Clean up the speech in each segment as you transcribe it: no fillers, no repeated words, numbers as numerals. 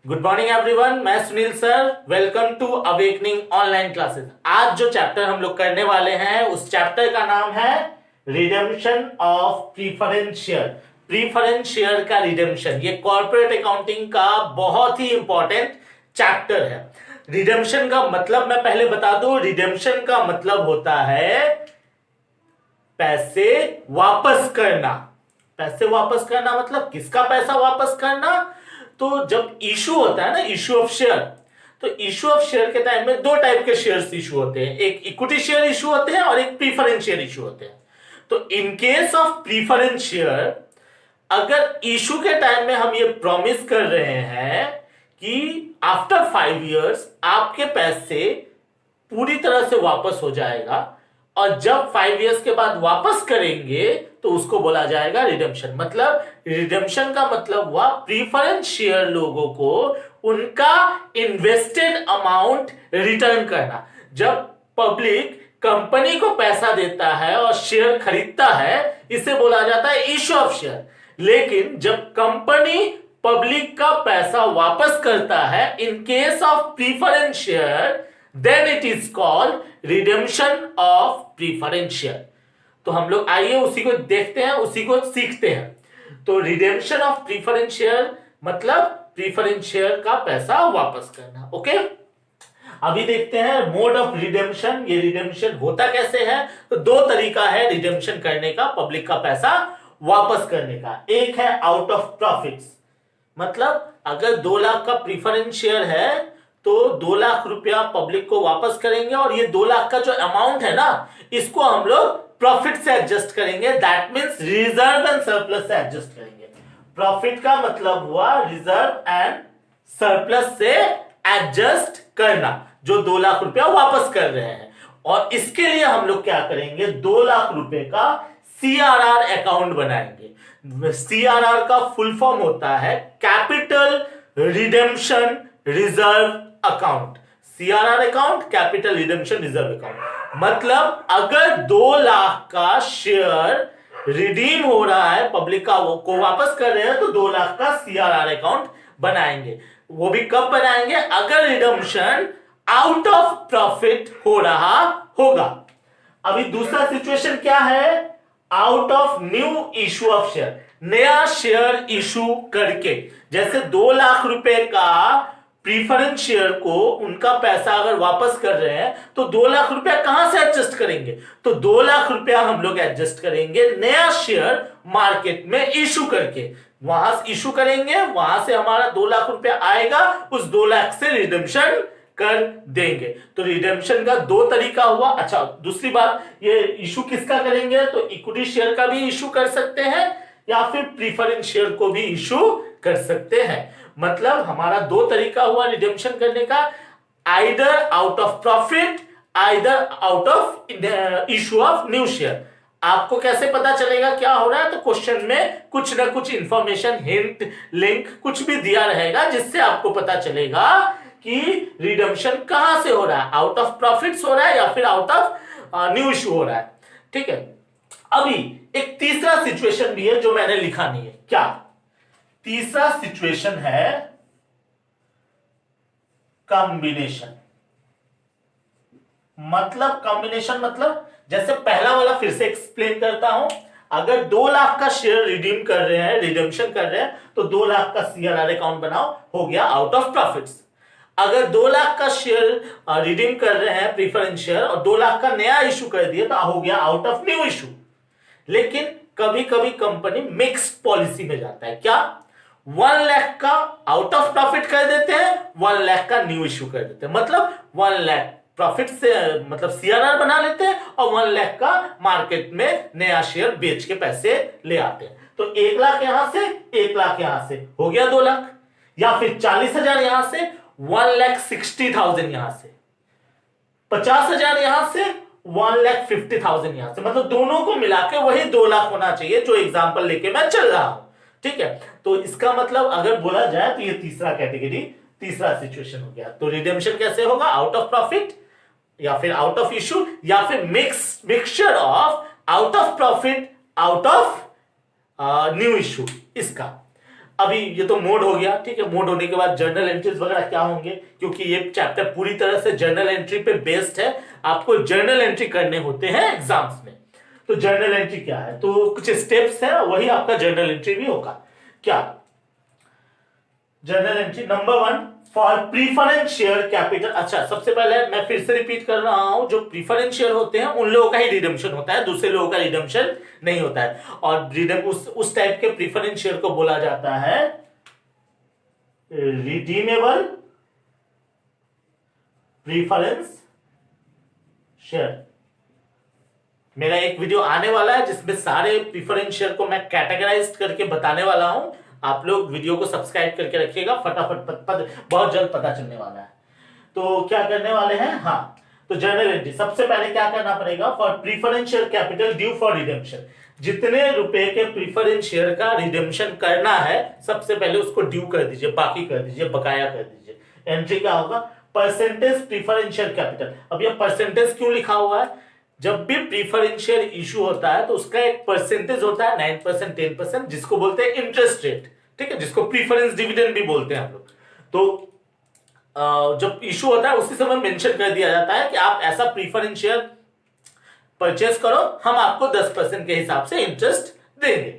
Good morning everyone, मैं Sunil sir. Welcome to awakening online classes. आज जो चैप्टर हम लोग करने वाले हैं उस चैप्टर का नाम है redemption of preference share. Preference share का रिडेम्पशन, ये कॉर्पोरेट अकाउंटिंग का बहुत ही इंपॉर्टेंट चैप्टर है। रिडेम्पशन का मतलब मैं पहले बता दूं, रिडेम्पशन का मतलब होता है पैसे वापस करना। पैसे वापस करना मतलब किसका पैसा वापस करना? तो जब इशू होता है ना, इशू ऑफ शेयर, तो इशू ऑफ शेयर के टाइम में दो टाइप के शेयर्स इशू होते हैं, एक इक्विटी शेयर इशू होते हैं और एक प्रीफरेंस शेयर इशू होते हैं। तो in case of preference share, अगर इशू के टाइम में हम ये प्रॉमिस कर रहे हैं कि आफ्टर 5 इयर्स आपके पैसे पूरी तरह से वापस हो जाएगा, और जब 5 इयर्स के बाद वापस करेंगे तो उसको बोला जाएगा रिडेम्पशन। मतलब रिडेम्पशन का मतलब हुआ प्रीफरेंस शेयर लोगों को उनका इन्वेस्टेड अमाउंट रिटर्न करना। जब पब्लिक कंपनी को पैसा देता है और शेयर खरीदता है, इसे बोला जाता है इशू ऑफ शेयर। लेकिन जब कंपनी पब्लिक का पैसा वापस करता है in case of preference share, then it is called redemption of preference share। तो हम लोग आइए उसी को देखते हैं, उसी को सीखते हैं। तो रिडेम्पशन ऑफ प्रीफरेंस शेयर मतलब प्रीफरेंस शेयर का पैसा वापस करना। ओके, अभी देखते हैं मोड ऑफ रिडेम्पशन। ये रिडेम्पशन होता कैसे है? तो दो तरीका है रिडेम्पशन करने का, पब्लिक का पैसा वापस करने का। एक है आउट ऑफ प्रॉफिट्स, मतलब अगर 2 लाख का प्रीफरेंस शेयर है तो 2 लाख रुपया पब्लिक को वापस करेंगे, और ये 2 लाख का जो अमाउंट है ना, इसको हम लोग प्रॉफिट से एडजस्ट करेंगे। That means reserve and surplus से एडजस्ट करेंगे। प्रॉफिट का मतलब हुआ रिजर्व एंड सरप्लस से एडजस्ट करना, जो 2 लाख रुपया वापस कर रहे हैं। और इसके लिए हम लोग क्या करेंगे, 2 लाख रुपए का CRR अकाउंट बनाएंगे। CRR का फुल फॉर्म होता है capital redemption reserve account. CRR account, capital redemption reserve account. मतलब अगर 2 लाख का शेयर रिडीम हो रहा है, पब्लिक का को वापस कर रहे हैं, तो 2 लाख का CRR अकाउंट बनाएंगे। वो भी कब बनाएंगे? अगर रिडेम्पशन आउट ऑफ प्रॉफिट हो रहा होगा। अभी दूसरा सिचुएशन क्या है? Out of new issue of share, नया शेयर इशू करके। जैसे 2 लाख रुपए का प्रीफरेंस शेयर को उनका पैसा अगर वापस कर रहे हैं, तो 2 लाख रुपया कहां से एडजस्ट करेंगे? तो 2 लाख रुपया हम लोग एडजस्ट करेंगे नया शेयर मार्केट में इशू करके। वहां से इशू करेंगे, वहां से हमारा 2 लाख रुपया आएगा, उस 2 लाख से रिडेम्पशन कर देंगे। तो रिडेम्पशन का 2 तरीका हुआ। अच्छा, दूसरी बात, ये इशू किसका करेंगे? तो इक्विटी शेयर का भी इशू कर सकते हैं या फिर प्रीफरेंस शेयर को भी इशू कर सकते हैं। मतलब हमारा 2 तरीका हुआ रिडेम्पशन करने का, either out of profit, either out of issue of new share. आपको कैसे पता चलेगा क्या हो रहा है? तो क्वेश्चन में कुछ ना कुछ इंफॉर्मेशन, हिंट, लिंक कुछ भी दिया रहेगा, जिससे आपको पता चलेगा कि रिडेम्पशन कहां से हो रहा है, आउट ऑफ प्रॉफिट्स हो रहा है या फिर आउट ऑफ न्यू इशू हो रहा है। ठीक है, अभी एक तीसरा सिचुएशन भी है जो मैंने लिखा नहीं है। क्या तीसरा सिचुएशन है? कॉम्बिनेशन। मतलब कॉम्बिनेशन मतलब जैसे पहला वाला फिर से एक्सप्लेन करता हूं। अगर 2 लाख का शेयर रिडीम कर रहे हैं, रिडेम्पशन कर रहे हैं, तो 2 लाख का CRR अकाउंट बनाओ, हो गया आउट ऑफ प्रॉफिट्स। अगर 2 लाख का शेयर रिडीम कर रहे हैं प्रीफरेंस शेयर और 2 लाख का नया इशू कर दिया, तो हो गया आउट ऑफ न्यू इशू। लेकिन कभी कभी कंपनी मिक्स्ड पॉलिसी में जाता है। क्या? 1 लाख का आउट ऑफ प्रॉफिट कर देते हैं, 1 लाख का न्यू इशू कर देते हैं। मतलब 1 लाख प्रॉफिट से मतलब CRR बना लेते हैं और 1 लाख का मार्केट में नया शेयर बेच के पैसे ले आते हैं। तो 1 लाख यहां से, 1 लाख यहां से, हो गया 2 लाख। या फिर 40,000 यहां से, 1,60,000 यहां से, 50,000 यहां से, 1,50,000 यहां से। मतलब दोनों को मिला के वही 2 लाख होना चाहिए, जो एग्जांपल लेके मैं चल रहा हूं। ठीक है, तो इसका मतलब अगर बोला जाए तो ये तीसरा कैटेगरी, तीसरा सिचुएशन हो गया। तो रिडेम्पशन कैसे होगा? आउट ऑफ प्रॉफिट या फिर आउट ऑफ इशू या फिर mixture of out of profit, out of new issue. इसका अभी ये तो मोड हो गया, ठीक है। मोड होने के बाद जर्नल एंट्रीज वगैरह क्या होंगे, क्योंकि ये चैप्टर पूरी तरह से जर्नल एंट्री पे बेस्ड है। आपको जर्नल एंट्री करने होते हैं एग्जाम्स में। तो जर्नल एंट्री क्या है, तो कुछ स्टेप्स है, वही आपका जर्नल एंट्री भी होगा। क्या journal entry number 1 for preference share capital. अच्छा, सबसे पहले मैं फिर से रिपीट कर रहा हूं, जो प्रीफरेंस शेयर होते हैं उन लोगों का ही रिडेम्पशन होता है, दूसरे लोगों का रिडेम्पशन नहीं होता है। और उस टाइप के प्रीफरेंस शेयर को बोला जाता है रिडीमेबल प्रीफरेंस शेयर। मेरा एक वीडियो आने वाला है जिसमें सारे प्रीफरेंस शेयर को मैं कैटेगराइज करके बताने वाला हूं। आप लोग वीडियो को सब्सक्राइब करके रखिएगा, फटाफट बहुत जल्द पता चलने वाला है। तो क्या करने वाले हैं, हाँ, तो जर्नल एंट्री सबसे पहले क्या करना पड़ेगा, for preference share capital due for redemption. जितने रुपए के प्रीफरेंस शेयर का रिडेम्पशन करना है, सबसे पहले उसको ड्यू कर दीजिए, बाकी कर दीजिए, बकाया कर दीजिए। एंट्री क्या होगा, परसेंटेज प्रीफरेंस शेयर कैपिटल। अब ये परसेंटेज क्यों लिखा हुआ है, जब भी प्रीफरेंस शेयर इशू होता है तो उसका एक परसेंटेज होता है, 9%, 10%, जिसको बोलते हैं इंटरेस्ट रेट, ठीक है, जिसको प्रीफरेंस डिविडेंड भी बोलते हैं हम लोग। तो जब इशू होता है उसी समय मेंशन कर दिया जाता है कि आप ऐसा प्रीफरेंस शेयर परचेस करो, हम आपको 10% के हिसाब से इंटरेस्ट देंगे।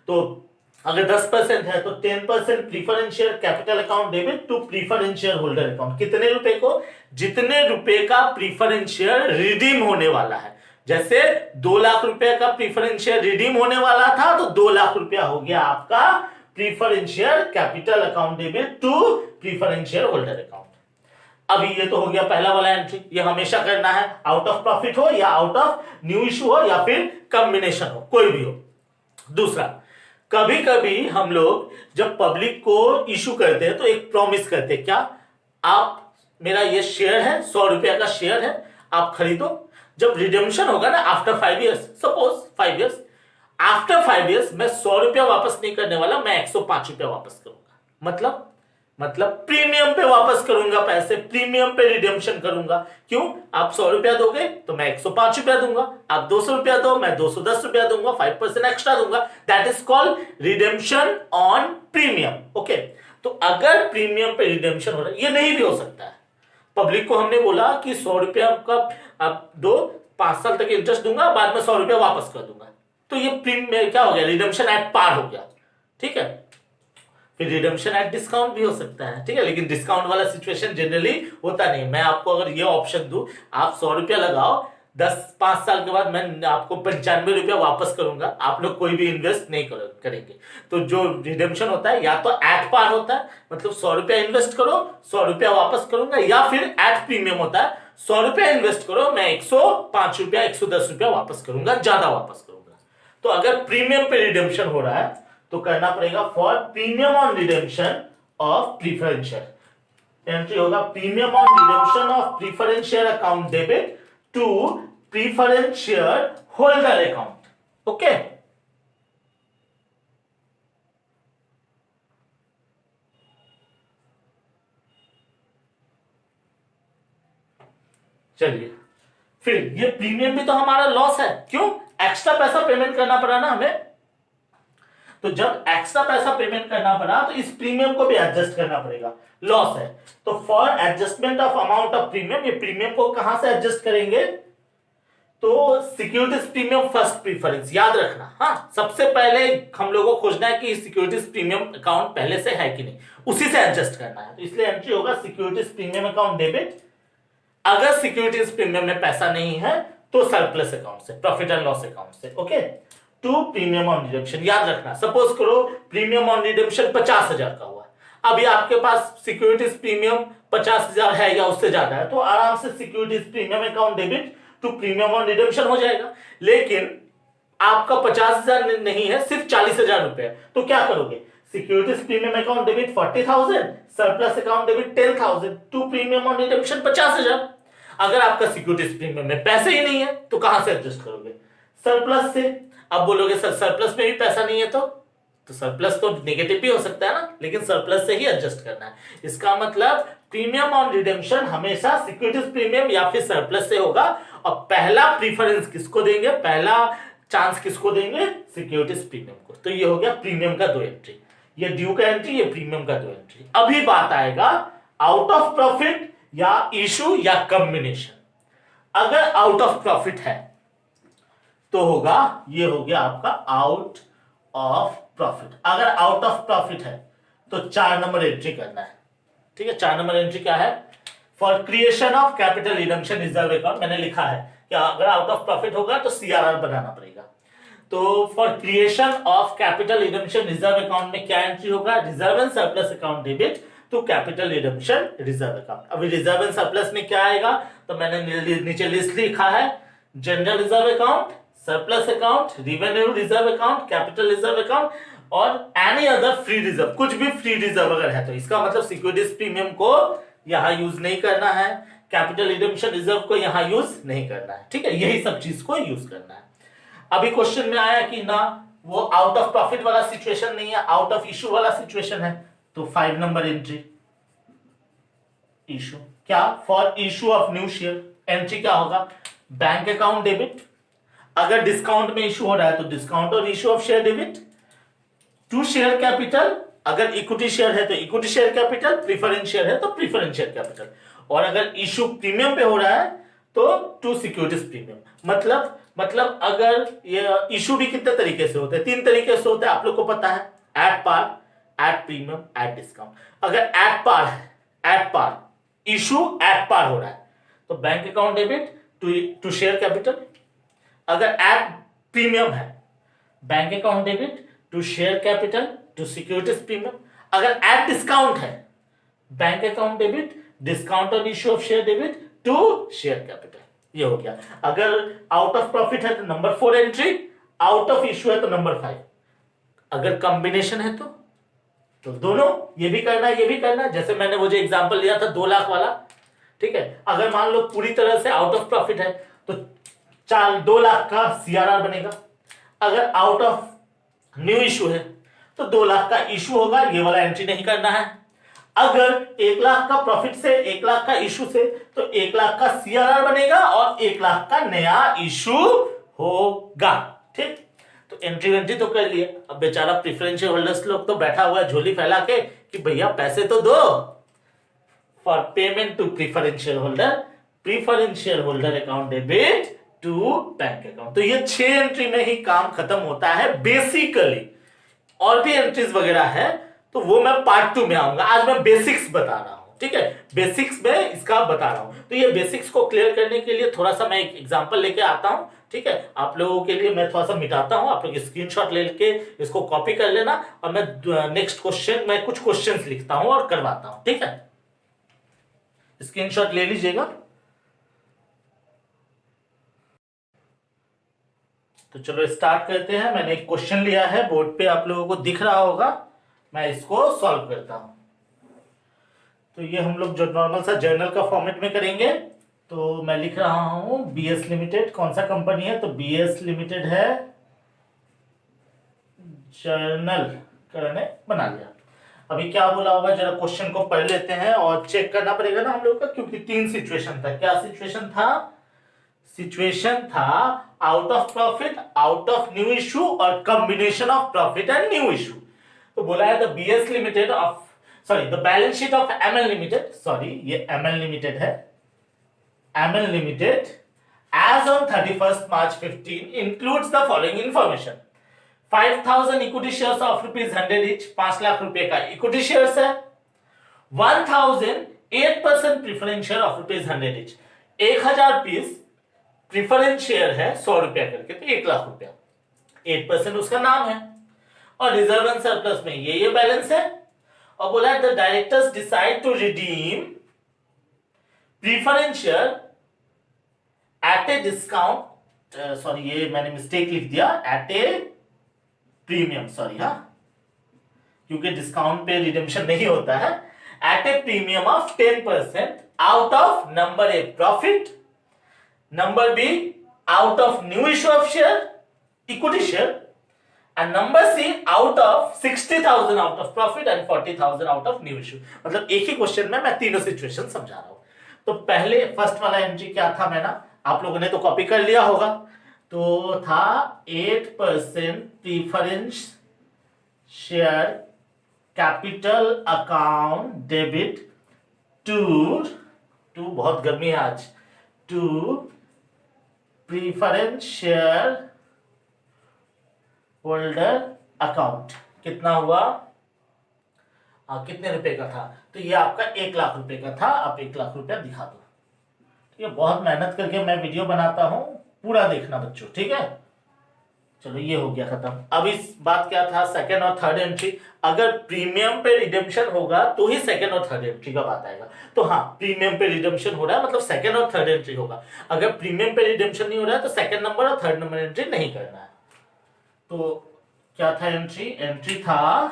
तो अगर 10% है तो 10% preference share capital account debit to preference share holder account. कितने रुपए को, जितने रुपए का प्रीफरेंस शेयर रिडीम होने वाला है। जैसे 2 लाख रुपए का प्रीफरेंस शेयर रिडीम होने वाला था तो 2 लाख रुपया हो गया आपका preference share capital account debit to preference share holder account. अभी ये तो हो गया पहला वाला एंट्री, ये हमेशा करना है, आउट ऑफ प्रॉफिट हो या आउट ऑफ न्यू इशू हो या फिर कॉम्बिनेशन हो, कोई भी हो। दूसरा, कभी कभी हम लोग जब पब्लिक को इशू करते हैं तो एक प्रॉमिस करते हैं, क्या, आप मेरा ये शेयर है, 100 रुपया का शेयर है, आप खरीदो, जब रिडेम्पशन होगा ना after 5 years, suppose 5 years, after 5 years मैं 100 रुपया वापस नहीं करने वाला, मैं 105 रुपया वापस करूंगा। मतलब प्रीमियम पे वापस करूंगा पैसे, प्रीमियम पे रिडेम्पशन करूंगा। क्यों, आप 100 रुपया दोगे तो मैं 105 रुपया दूंगा, आप 200 रुपया दो मैं 210 रुपया दूंगा, 5% एक्स्ट्रा दूंगा। That is called redemption on premium. Okay, तो अगर प्रीमियम पे रिडेम्पशन हो रहा है, ये नहीं भी हो सकता है। पब्लिक को हमने बोला कि 100 रुपया का आप दो, 5 साल तक इंटरेस्ट दूंगा, बाद में 100 रुपया वापस कर दूंगा, तो ये प्रीमियम क्या हो गया, रिडेम्पशन एट पार हो गया, ठीक है। फिर रिडेम्पशन एट डिस्काउंट भी हो सकता है, ठीक है, लेकिन डिस्काउंट वाला सिचुएशन जनरली होता नहीं। मैं आपको अगर ये ऑप्शन दूं, आप 100 रुपया लगाओ, 5 साल के बाद मैं आपको 95 रुपया वापस करूंगा, आप लोग कोई भी इन्वेस्ट नहीं करेंगे। तो जो रिडेम्पशन होता है या तो एट पार होता है, मतलब 100 रुपया इन्वेस्ट करो 100 रुपया वापस करूंगा, या फिर एट प्रीमियम होता है, 100 रुपया इन्वेस्ट करो मैं 105 रुपया 110 रुपया वापस करूंगा, ज्यादा वापस करूंगा। तो अगर प्रीमियम पे रिडेम्पशन हो रहा है तो करना पड़ेगा for premium on redemption of preference share. Entry होगा premium on redemption of preference share account debit to preference share holder account. Okay, चलिए, फिर ये प्रीमियम भी तो हमारा लॉस है, क्यों, एक्स्ट्रा पैसा पेमेंट करना पड़ा ना हमें। तो जब एक्स्ट्रा पैसा पेमेंट करना पड़ा तो इस प्रीमियम को भी एडजस्ट करना पड़ेगा, लॉस है। तो for adjustment of amount of premium, ये प्रीमियम को कहां से एडजस्ट करेंगे, तो सिक्योरिटीज प्रीमियम फर्स्ट प्रीफरेंस, याद रखना। हाँ, सबसे पहले हम लोगों को खोजना है कि सिक्योरिटीज प्रीमियम अकाउंट पहले से है कि नहीं, उसी से एडजस्ट करना है। तो इसलिए एंट्री होगा सिक्योरिटीज प्रीमियम अकाउंट डेबिट। अगर सिक्योरिटीज प्रीमियम में पैसा नहीं है तो सरप्लस अकाउंट से, प्रॉफिट एंड लॉस अकाउंट से। Okay, to premium on redemption, याद रखना। सपोज करो प्रीमियम ऑन रिडेम्पशन 50,000 का हुआ, अभी आपके पास सिक्योरिटीज प्रीमियम 50,000 है या उससे ज्यादा है, तो आराम से securities premium account debit to premium on redemption हो जाएगा। लेकिन आपका 50,000 नहीं है, सिर्फ 40,000 रुपए, तो क्या करोगे, securities premium account debit 40,000, surplus account debit 10,000 to premium on redemption 50,000। अगर आपका सिक्योरिटीज प्रीमियम में पैसे ही नहीं है तो कहां से एडजस्ट करोगे, सरप्लस से। अब बोलोगे सर सरप्लस में भी पैसा नहीं है तो सरप्लस तो नेगेटिव भी हो सकता है ना, लेकिन सरप्लस से ही एडजस्ट करना है। इसका मतलब प्रीमियम ऑन रिडेम्पशन हमेशा सिक्योरिटीज प्रीमियम या फिर सरप्लस से होगा, और पहला प्रीफरेंस किसको देंगे, पहला चांस किसको देंगे, सिक्योरिटीज प्रीमियम को। तो ये हो गया प्रीमियम का 2 एंट्री। ये ड्यू का एंट्री, ये प्रीमियम का ड्यू एंट्री। अभी बात आएगा आउट ऑफ प्रॉफिट या इशू या कॉम्बिनेशन। अगर आउट ऑफ प्रॉफिट है तो होगा, ये हो गया आपका आउट ऑफ प्रॉफिट। अगर आउट ऑफ प्रॉफिट है तो 4 नंबर एंट्री करना है। ठीक है, 4 नंबर एंट्री क्या है? For creation of capital redemption reserve account, मैंने लिखा है कि अगर आउट ऑफ प्रॉफिट होगा तो सीआरआर बनाना पड़ेगा। तो for creation of capital redemption reserve account में क्या एंट्री होगा? Reserve and surplus account debit to capital redemption reserve account. अभी रिजर्व एंड सरप्लस में क्या आएगा? तो मैंने नीचे लिस्ट लिखा है, general reserve account, surplus account, revenue reserve account, capital reserve account और एनी अदर फ्री रिजर्व। कुछ भी फ्री रिजर्व अगर है तो इसका मतलब सिक्योरिटीज प्रीमियम को यहां यूज नहीं करना है, कैपिटल रिडम्पशन रिजर्व को यहां यूज नहीं करना है। ठीक है, यही सब चीज को यूज करना है। अभी क्वेश्चन में आया कि ना वो आउट ऑफ प्रॉफिट वाला सिचुएशन नहीं है, आउट ऑफ इशू वाला सिचुएशन है, तो 5 नंबर एंट्री इशू। क्या? For issue of new share entry क्या होगा? Bank account debit. अगर डिस्काउंट में इशू हो रहा है तो डिस्काउंट और issue of share debit to share capital. अगर इक्विटी शेयर है तो equity share capital, preference share है तो प्रीफरेंस शेयर कैपिटल। और अगर इशू प्रीमियम पे हो रहा है तो टू सिक्योरिटीज प्रीमियम। मतलब अगर ये इशू भी कितने तरीके से होते हैं? 3 तरीके से होते हैं, आप लोग को पता है, at par, at premium, at discount. अगर एट पार है, at par issue at par हो रहा है तो bank account debit to share capital. अगर एट प्रीमियम है, bank account debit to share capital to securities premium. अगर एट डिस्काउंट है, बैंक अकाउंट डेबिट डिस्काउंट और issue of share debit to share capital. ये हो गया। अगर आउट ऑफ प्रॉफिट है तो number 4 entry, out of issue है तो नंबर 5। अगर कॉम्बिनेशन है तो दोनों, ये भी करना है, ये भी करना है। जैसे मैंने वो जो एग्जांपल लिया था 2 लाख वाला, ठीक है, अगर मान लो पूरी तरह से आउट ऑफ प्रॉफिट है तो 2 लाख का सीआरआर बनेगा। अगर आउट ऑफ न्यू इशू है तो 2 लाख का इशू होगा, ये वाला एंट्री नहीं करना है। अगर 1 लाख का प्रॉफिट से, 1 लाख का इशू से, तो 1 लाख का सीआरआर बनेगा और 1 लाख का नया इशू होगा। ठीक, तो एंट्री तो कर लिया। अब बेचारा प्रेफरेंशियल होल्डर्स लोग तो बैठा हुआ है झोली फैला के कि भैया पैसे तो दो। For payment to preferential holder account debit to bank account. तो ये 6 एंट्री में ही काम खत्म होता है बेसिकली। और भी एंट्रीज वगैरह है तो वो मैं पार्ट 2 में आऊंगा। आज मैं बेसिक्स बता रहा हूं, ठीक है, बेसिक्स में इसका बता रहा हूं। तो ये बेसिक्स को क्लियर करने के लिए थोड़ा सा मैं एक एग्जांपल लेके आता हूं, ठीक है। आप लोगों के लिए मैं थोड़ा सा मिटाता हूं, आप लोग स्क्रीनशॉट लेके इसको कॉपी कर लेना और मैं नेक्स्ट क्वेश्चन, मैं कुछ क्वेश्चंस लिखता हूं और करवाता हूं, ठीक है। स्क्रीनशॉट ले लीजिएगा। तो चलो स्टार्ट करते हैं। मैंने एक क्वेश्चन लिया है, बोर्ड पे आप लोगों को दिख रहा होगा, मैं इसको सॉल्व करता हूं। तो ये हम लोग जो नॉर्मल सा जर्नल का फॉर्मेट में करेंगे। तो मैं लिख रहा हूं बीएस लिमिटेड, कौन सा कंपनी है? तो बीएस लिमिटेड है, जर्नल करने बना लिया। अभी क्या बोला होगा जरा क्वेश्चन को पढ़ लेते हैं और चेक करना पड़ेगा ना हम लोग का, क्योंकि 3 सिचुएशन था। क्या सिचुएशन था? सिचुएशन था out of profit, out of new issue और combination of profit and new issue. तो बोला है the BS limited of, sorry, the balance sheet of ML limited, sorry ये एमएल लिमिटेड है, ML limited as on 31st March 15 includes the following information. 5000 equity shares of ₹100 each, 5 lakh रुपए का equity shares है। 1000 8% preference share of ₹100 each, 1000 piece preference share है 100 रुपया करके, तो 1 लाख रुपया, 8% उसका नाम है। और रिजर्व एंड सरप्लस में ये बैलेंस है। और बोला है the directors decide to redeem preference share at a discount, sorry ये मैंने मिस्टेक लिख दिया, एट ए प्रीमियम, सॉरी, हाँ, क्योंकि डिस्काउंट पे रिडेम्पशन नहीं होता है। At a premium of 10% out of number A profit, number B out of new issue of share, equity share, and number C out of 60,000 out of profit and 40,000 out of new issue। मतलब एक ही question में मैं तीनों situation समझा रहा हूं। तो पहले फर्स्ट वाला एंट्री क्या था, मैंने, आप लोगों ने तो कॉपी कर लिया होगा, तो था 8% preference share capital account debit to बहुत गर्मी है आज, to preference share holder account. कितना हुआ? कितने रुपए का था? तो ये आपका 1 लाख रुपए का था। आप 1 लाख रुपया दिखा दो। ठीक है, बहुत मेहनत करके मैं वीडियो बनाता हूं, पूरा देखना बच्चों, ठीक है। चलो ये हो गया खत्म। अब इस बात क्या था, सेकंड और थर्ड एंट्री। अगर प्रीमियम पे रिडेम्पशन होगा तो ही सेकंड और थर्ड एंट्री का बात आएगा। तो हाँ, प्रीमियम पे रिडेम्पशन हो रहा है मतलब सेकंड और थर्ड एंट्री होगा। अगर प्रीमियम पे रिडेम्पशन नहीं हो रहा है तो सेकंड नंबर और थर्ड नंबर एंट्री नहीं करना है। तो क्या था एंट्री? एंट्री था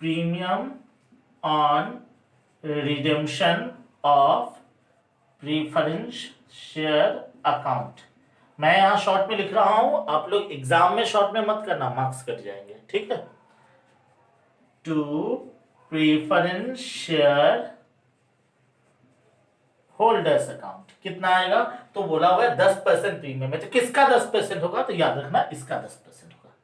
premium on redemption of preference share account. मैं यहां शॉर्ट में लिख रहा हूं, आप लोग एग्जाम में शॉर्ट में मत करना, मार्क्स कट जाएंगे, ठीक है। To preference share holders account कितना आएगा? तो बोला हुआ है 10% प्रीमियम है, तो किसका 10% होगा? तो याद रखना इसका 10% होगा।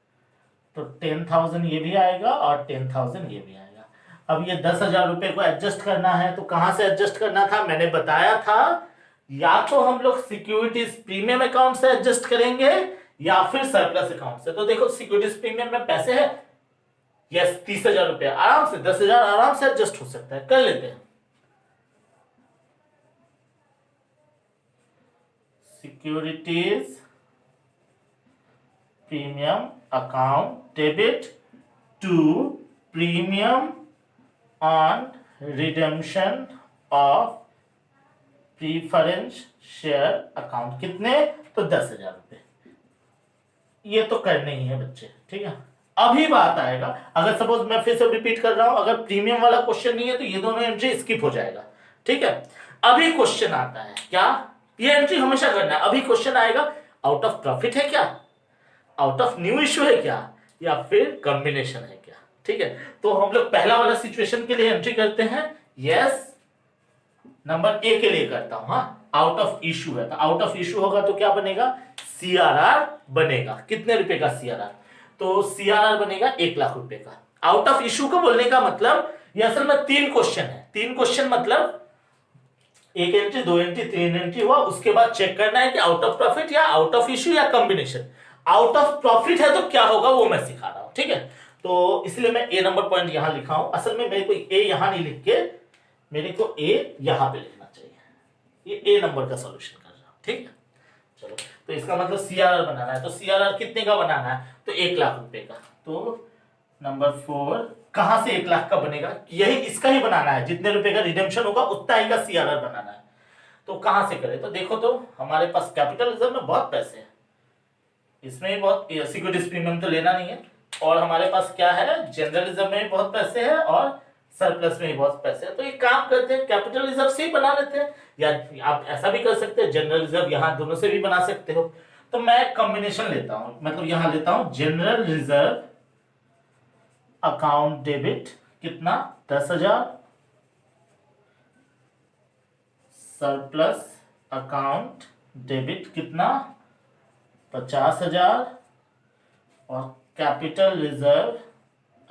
तो 10,000 ये भी आएगा और 10,000 ये भी आएगा। अब ये 10,000 रुपए को एडजस्ट करना है, तो कहां से एडजस्ट करना था? मैंने बताया था या तो हम लोग सिक्योरिटीज प्रीमियम अकाउंट से एडजस्ट करेंगे या फिर सरप्लस अकाउंट से। तो देखो सिक्योरिटीज प्रीमियम में पैसे है, यस 30,000 रुपए आराम से, 10,000 आराम से एडजस्ट हो सकता है, कर लेते हैं। Securities premium account debit to premium on redemption of preference share account. कितने? तो 10,000 रुपए। ये तो करने ही है बच्चे, ठीक है। अभी बात आएगा, अगर सपोज मैं फिर से रिपीट कर रहा हूं, अगर प्रीमियम वाला क्वेश्चन नहीं है तो ये दोनों एंट्री स्किप हो जाएगा, ठीक है। अभी क्वेश्चन आता है क्या? ये एंट्री हमेशा करना है। अभी क्वेश्चन आएगा आउट ऑफ प्रॉफिट है क्या, आउट ऑफ न्यू इश्यू है क्या, या फिर कॉम्बिनेशन है क्या, ठीक है। तो हम लोग पहला वाला सिचुएशन के लिए एंट्री करते हैं, यस नंबर ए के लिए करता हूं। हाँ, आउट ऑफ इशू है, तो आउट ऑफ इशू होगा तो क्या बनेगा? सीआरआर बनेगा। कितने रुपए का सीआरआर? तो सीआरआर बनेगा 1 लाख रुपए का। आउट ऑफ इशू को बोलने का मतलब ये असल में 3 क्वेश्चन है। 3 क्वेश्चन मतलब 1 एंट्री, 2 एंट्री, 3 एंट्री हुआ, उसके बाद चेक करना है कि आउट ऑफ प्रॉफिट या आउट ऑफ इशू या कॉम्बिनेशन। आउट ऑफ प्रॉफिट है तो क्या होगा वो मैं सिखा रहा हूं, ठीक है। तो इसलिए मैं ए नंबर पॉइंट यहां लिखा हूं। असल में मेरे को ए यहां नहीं लिख के मेरे को ए यहां पे लिखना चाहिए। ये ए नंबर का सॉल्यूशन कर रहा हूं, ठीक है। चलो, तो इसका मतलब सीआरआर बनाना है। तो सीआरआर कितने का बनाना है? तो 1 लाख रुपए का। तो नंबर 4 कहां से 1 लाख का बनेगा? यही इसका ही बनाना है। जितने रुपए का रिडेम्पशन होगा उतना ही का सीआरआर बनाना है। तो कहां से करें? तो देखो, तो हमारे पास कैपिटल रिजर्व में बहुत पैसे हैं, इसमें भी बहुत, सिक्योरिटीज प्रीमियम तो लेना नहीं है, और हमारे पास क्या है, जनरल रिजर्व में भी बहुत पैसे हैं और सरप्लस में भी बहुत पैसे हैं। तो एक काम करते हैं, कैपिटल रिजर्व से ही बना लेते हैं, या आप ऐसा भी कर सकते हैं, जनरल रिजर्व यहां दोनों से भी बना सकते हो। तो मैं कॉम्बिनेशन लेता हूं, मतलब यहां लेता हूं जनरल रिजर्व अकाउंट डेबिट कितना? 10,000, सरप्लस अकाउंट डेबिट कितना? 50,000, और कैपिटल रिजर्व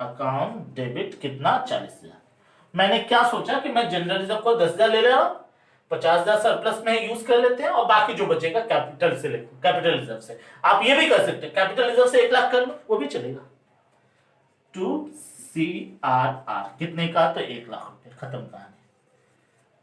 अकाउंट डेबिट कितना? 40,000। मैंने क्या सोचा कि मैं जनरल रिजर्व को 10,000 ले रहा हूं, 50,000 सरप्लस में यूज कर लेते हैं, और बाकी जो बचेगा कैपिटल से लेते, कैपिटल रिजर्व से। आप ये भी कर सकते हैं, कैपिटल रिजर्व से 1 लाख कर लो, वो भी चलेगा। टू सीआरआर कितने का? तो 1 लाख रुपए, खत्म कहानी।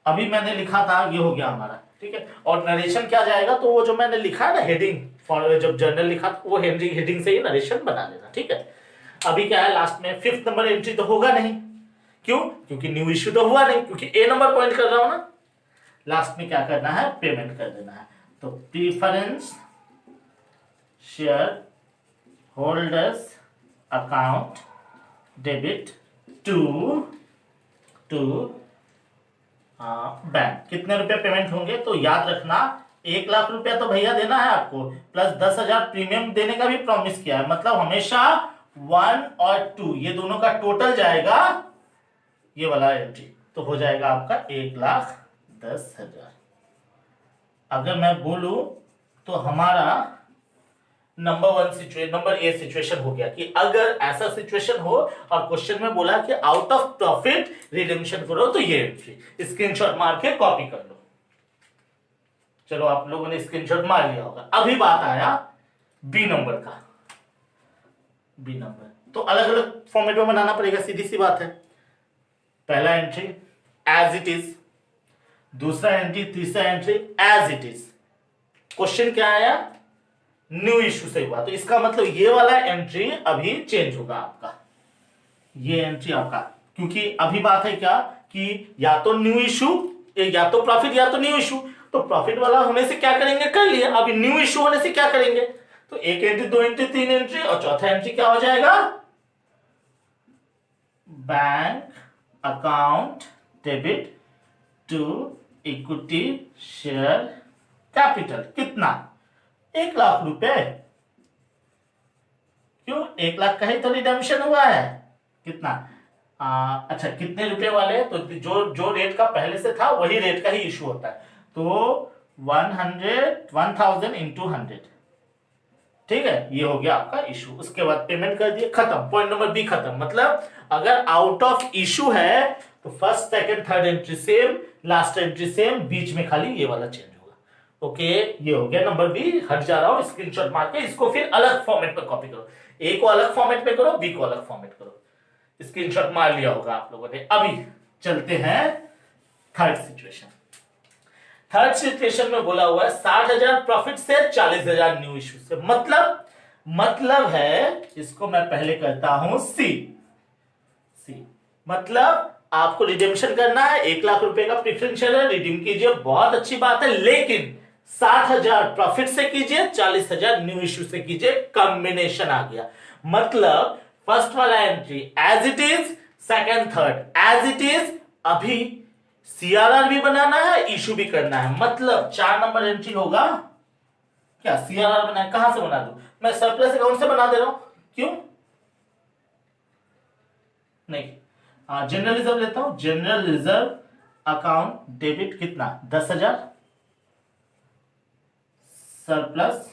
अभी मैंने लिखा था, ये हो गया हमारा, ठीक है। और नरेशन क्या जाएगा? तो वो जो मैंने लिखा है ना हेडिंग, फॉर जब जर्नल लिखा वो हेडिंग से ही नरेशन बना लेना, ठीक है। अभी क्या है, लास्ट में 5th नंबर एंट्री तो होगा नहीं, क्यों? क्योंकि न्यू इश्यू तो हुआ नहीं, क्योंकि ए नंबर पॉइंट कर रहा हूं ना। लास्ट में क्या करना है? पेमेंट कर देना है। तो preference share holders account debit to bank. कितने रुपए पेमेंट होंगे? तो याद रखना 1 लाख रुपया तो भैया देना है आपको, प्लस 10,000 प्रीमियम देने का भी प्रॉमिस किया है। मतलब हमेशा 1 और 2 ये दोनों का टोटल जाएगा, ये वाला एंट्री, तो हो जाएगा आपका 1,10,000। अगर मैं बोलूं तो हमारा नंबर ए सिचुएशन हो गया कि अगर ऐसा सिचुएशन हो और क्वेश्चन में बोला कि आउट ऑफ प्रॉफिट रिडेम्पशन करो तो ये एंट्री स्क्रीनशॉट मार के कॉपी कर लो। चलो आप लोगों ने स्क्रीनशॉट मार लिया होगा। अभी बात आया बी नंबर का। बी नंबर तो अलग अलग फॉर्मेट में बनाना पड़ेगा, सीधी सी बात है। पहला एंट्री एज इट इज, दूसरा एंट्री, तीसरा entry as it is. Question क्या आया? न्यू इश्यू से हुआ, तो इसका मतलब ये वाला एंट्री अभी चेंज होगा आपका, ये एंट्री आपका, क्योंकि अभी बात है क्या कि या तो न्यू इश्यू, या तो प्रॉफिट या तो न्यू इश्यू। तो प्रॉफिट वाला होने से क्या करेंगे, कर लिए। अभी न्यू इश्यू होने से क्या करेंगे, तो एक एंट्री, दो एंट्री, तीन एंट्री, और चौथा एंट्री क्या हो जाएगा? Bank account debit to equity share capital. कितना? 1 लाख रुपए। क्यों? 1 लाख का ही तो रिडेम्पशन हुआ है। कितना? अच्छा, कितने रुपए वाले? तो जो रेट का पहले से था वही रेट का ही इशू होता है। तो 1000 इंटू 100, ठीक है, ये हो गया आपका इशू। उसके बाद पेमेंट कर दिए, खत्म। पॉइंट नंबर बी खत्म। मतलब अगर आउट ऑफ इशू है तो first, second, third entry same, last entry same, बीच में खाली ये वाला चेंज होगा। ओके, ये हो गया नंबर बी। हट जा रहा हूं, स्क्रीनशॉट मार के इसको फिर अलग फॉर्मेट में कॉपी करो। ए को अलग फॉर्मेट में करो, बी को अलग फॉर्मेट करो। स्क्रीनशॉट मार लिया होगा आप लोगों ने। अभी चलते हैं थर्ड सिचुएशन। थर्ड सिचुएशन में बोला हुआ है 60,000 प्रॉफिट से 40,000 न्यू इश्यू से। मतलब है, इसको मैं पहले करता हूं सी। मतलब आपको रिडेम्पशन करना है, 1 लाख रुपए का प्रेफरेंशियल है, रिडीम कीजिए, बहुत अच्छी बात है। लेकिन 60,000 प्रॉफिट से कीजिए, 40,000 न्यू इश्यू से कीजिए। कॉम्बिनेशन आ गया। मतलब फर्स्ट वाला entry as it is, second third as it is. अभी सीआरआर भी बनाना है, इशू भी करना है। मतलब 4 नंबर एंट्री होगा। क्या सीआरआर बनाए? कहां से बना दूं मैं? सरप्लस अकाउंट से बना दे रहा हूं। क्यों नहीं? जनरल रिजर्व लेता हूं। जनरल रिजर्व अकाउंट डेबिट कितना? 10,000, सरप्लस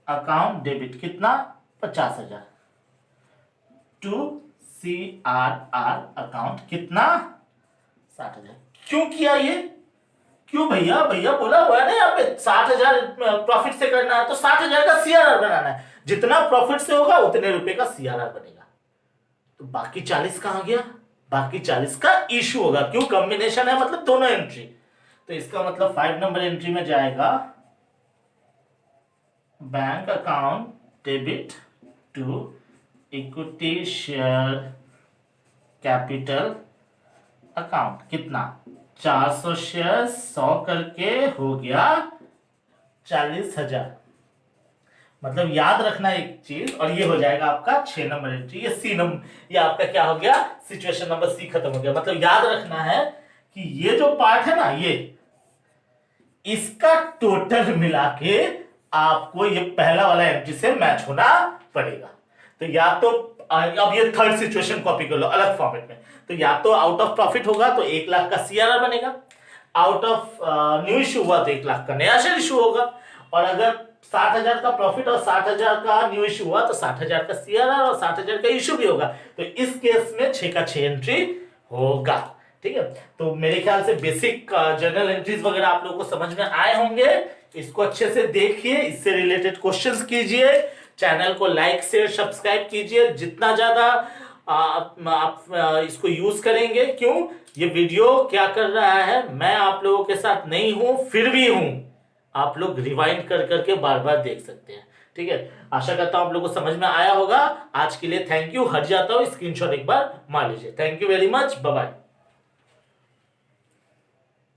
अकाउंट डेबिट कितना? 50,000, टू सीआरआर अकाउंट कितना? 60,000। क्यों किया ये? क्यों भैया? भैया बोला हुआ है ना यहाँ पे 60,000 प्रॉफिट से करना है, तो 60,000 का सीआरआर बनाना है। जितना प्रॉफिट से होगा उतने रुपए का सीआरआर बनेगा। तो बाकी 40 कहां गया? बाकी 40 का इशू होगा। क्यों? कॉम्बिनेशन है, मतलब दोनों एंट्री। तो इसका मतलब 5 नंबर एंट्री में जाएगा bank account debit to equity share capital account. कितना? 400 शेयर, 100 करके हो गया 40,000। मतलब याद रखना एक चीज, और ये हो जाएगा आपका 6 नंबर एंट्री। ये सी नंबर, ये आपका क्या हो गया? सिचुएशन नंबर सी खत्म हो गया। मतलब याद रखना है कि ये जो पार्ट है ना, ये इसका टोटल मिला के आपको ये पहला वाला एंट्री से मैच होना पड़ेगा। तो या तो अब ये थर्ड सिचुएशन कॉपी कर लो अलग फॉर्मेट में। तो या तो आउट ऑफ प्रॉफिट होगा तो 1 लाख का सीआरआर बनेगा, आउट ऑफ न्यू इशू हुआ तो 1 लाख का नया शेयर इशू होगा, और अगर 60,000 का प्रॉफिट और 60,000 का न्यू इशू हुआ तो 60,000 का सीआरआर और 60,000 का इशू भी होगा। तो इस केस में 6 का 6 एंट्री होगा। ठीक है, तो मेरे ख्याल से बेसिक जनरल एंट्रीज वगैरह आप लोगों को समझ में आए होंगे। इसको अच्छे से देखिए, इससे रिलेटेड क्वेश्चंस कीजिए, चैनल को लाइक शेयर सब्सक्राइब कीजिए। जितना ज्यादा आप इसको यूज करेंगे, क्यों? ये वीडियो क्या कर रहा है, मैं आप लोगों के साथ नहीं हूं, फिर भी हूं। आप लोग रिवाइंड कर करके बार बार देख सकते हैं। ठीक है, आशा करता हूं आप लोगों को समझ में आया होगा। आज के लिए थैंक यू। हट जाता हूं, स्क्रीनशॉट एक बार मार लीजिए। Thank you very much, bye bye.